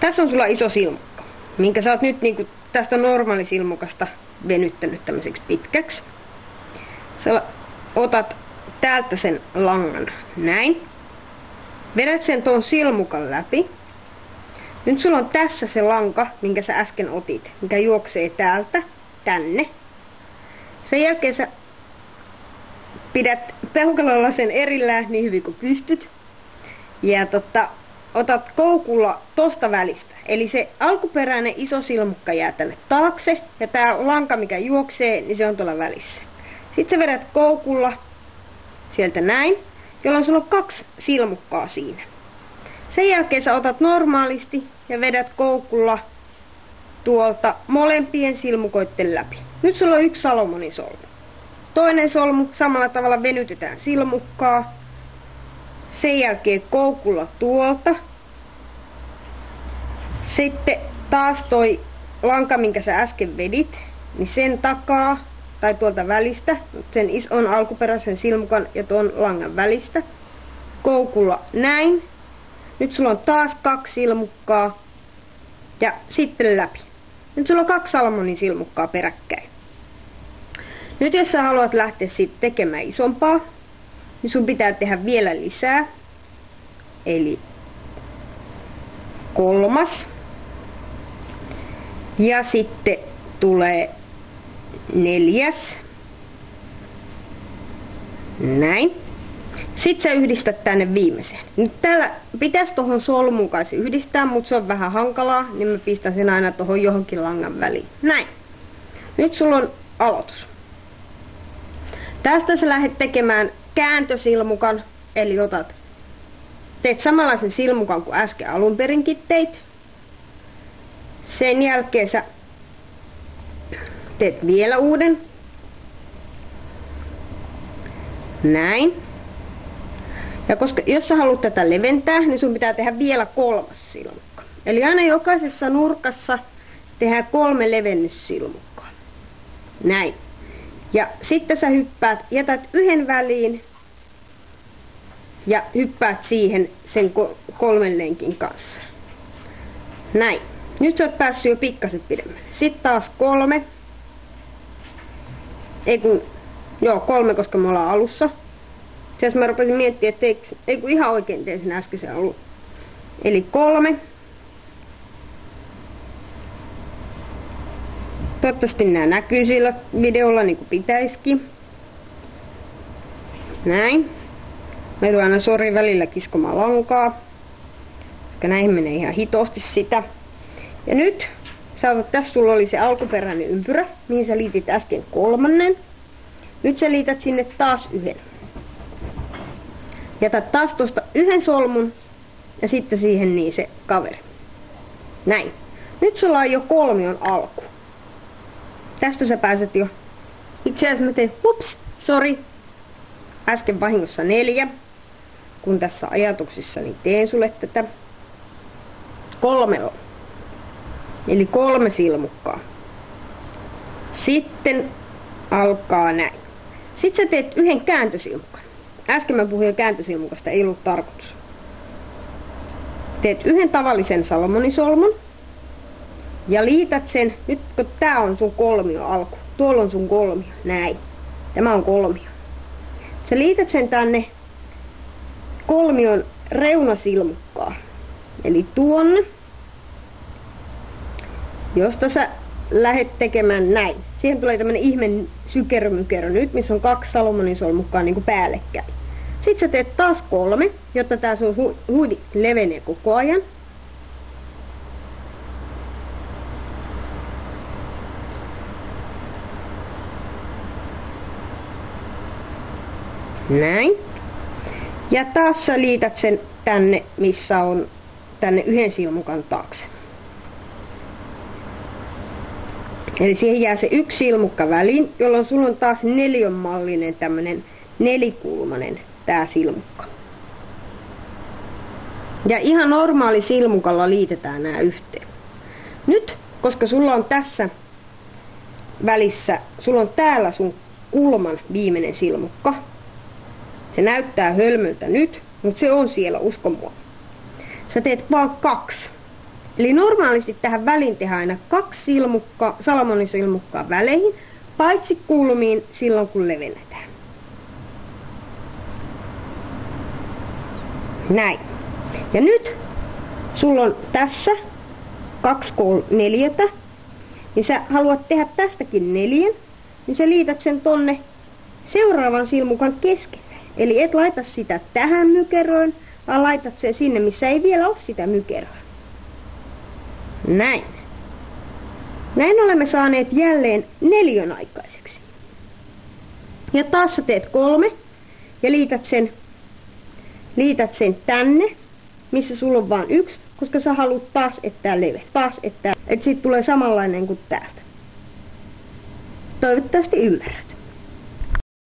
Tässä on sulla iso silmukka, minkä sä oot nyt niinku tästä normaalisilmukasta venyttänyt tämmöiseksi pitkäksi. Sä otat täältä sen langan näin. Vedät sen tuon silmukan läpi. Nyt sulla on tässä se lanka, minkä sä äsken otit, mikä juoksee täältä tänne. Sen jälkeen sä pidät peukalolla sen erillään niin hyvin kuin pystyt. Ja otat koukulla tosta välistä. Eli se alkuperäinen iso silmukka jää tänne taakse. Ja tää lanka, mikä juoksee, niin se on tuolla välissä. Sitten sä vedät koukulla sieltä näin, jolloin sulla on 2 silmukkaa siinä. Sen jälkeen sä otat normaalisti ja vedät koukulla tuolta molempien silmukoitten läpi. Nyt sulla on 1 Salomonin solmu. Toinen solmu, samalla tavalla venytetään silmukkaa. Sen jälkeen koukulla tuolta. Sitten taas toi lanka, minkä sä äsken vedit, niin sen takaa tai tuolta välistä, sen ison alkuperäisen silmukan ja tuon langan välistä. Koukulla näin. Nyt sulla on taas 2 silmukkaa ja sitten läpi. Nyt sulla on 2 Salomonin silmukkaa peräkkäin. Nyt jos sä haluat lähteä sitten tekemään isompaa, niin sun pitää tehdä vielä lisää. Eli 3. Ja sitten tulee 4. Näin. Sitten sä yhdistät tänne viimeiseen. Nyt täällä pitäisi tohon solmuun kanssa yhdistää, mutta se on vähän hankalaa, niin mä pistän sen aina tohon johonkin langan väliin. Näin. Nyt sulla on aloitus. Tästä sä lähdet tekemään kääntösilmukan, eli teet samanlaisen silmukan kuin äsken alun perinkin teit. Sen jälkeen sä teet vielä uuden. Näin. Ja koska jos sä haluat tätä leventää, niin sun pitää tehdä vielä 3. silmukka. Eli aina jokaisessa nurkassa tehdään 3 levennyssilmukkaa. Näin. Ja sitten sä jätät 1 väliin ja hyppäät siihen sen 3 lenkin kanssa. Näin. Nyt sä oot päässyt jo pikkasen pidemmälle. Sitten taas 3. 3, koska me ollaan alussa. Siis mä rupesin miettimään, että ihan oikein tein sen äskeisen alun. Eli 3. Toivottavasti nämä näkyy sillä videolla niin kuin pitäisikin. Näin. Mä joudun aina välillä kiskomaan lankaa, koska näihin menee ihan hitosti sitä. Ja nyt tässä sulla oli se alkuperäinen ympyrä, mihin sä liitit äsken 3. Nyt sä liität sinne taas 1. Jätät taas tuosta 1 solmun ja sitten siihen niin se kaveri. Näin. Nyt sulla on jo 3 alku. Tästä sä pääset jo. Itse asiassa mä teen, äsken vahingossa 4. Kun tässä ajatuksissani teen sulle tätä. 3 on. Eli 3 silmukkaa. Sitten alkaa näin. Sitten sä teet 1 kääntösilmukan. Äsken mä puhuin jo kääntösilmukasta, ei ollut tarkoitus. Teet 1 tavallisen salomonisolmun. Ja liität sen, nyt kun tää on sun kolmio alku. Tuolla on sun kolmio, näin. Tämä on kolmio. Sä liität sen tänne kolmion reunasilmukkaan. Eli tuonne. Josta sä lähdet tekemään näin. Siihen tulee tämmönen ihme sykerömykerö nyt, missä on 2 salomonisolmukkaa niin kuin päällekkäin. Sitten sä teet taas 3, jotta tää sun huidi levenee koko ajan. Näin. Ja taas sä liität sen tänne, missä on tänne 1 silmukan taakse. Eli siihen jää se 1 silmukka väliin, jolloin sulla on taas neliönmallinen tämmönen nelikulmanen tää silmukka. Ja ihan normaali silmukalla liitetään nämä yhteen. Nyt, koska sulla on tässä välissä, sulla on täällä sun kulman viimeinen silmukka. Se näyttää hölmöltä nyt, mutta se on siellä, usko mua. Sä teet vaan 2. Eli normaalisti tähän väliin tehdään aina 2 salomonisilmukkaa väleihin, paitsi kulmiin silloin kun levennetään. Näin. Ja nyt sulla on tässä 2 4, niin sä haluat tehdä tästäkin 4, niin sä liität sen tonne seuraavan silmukan keskelle. Eli et laita sitä tähän mykeröön, vaan laitat sen sinne, missä ei vielä ole sitä mykeröä. Näin. Näin olemme saaneet jälleen 4 aikaiseksi. Ja taas sä teet 3 ja liität sen tänne, missä sulla on vain 1, koska sä haluat taas, että tää että siitä tulee samanlainen kuin täältä. Toivottavasti ymmärrät.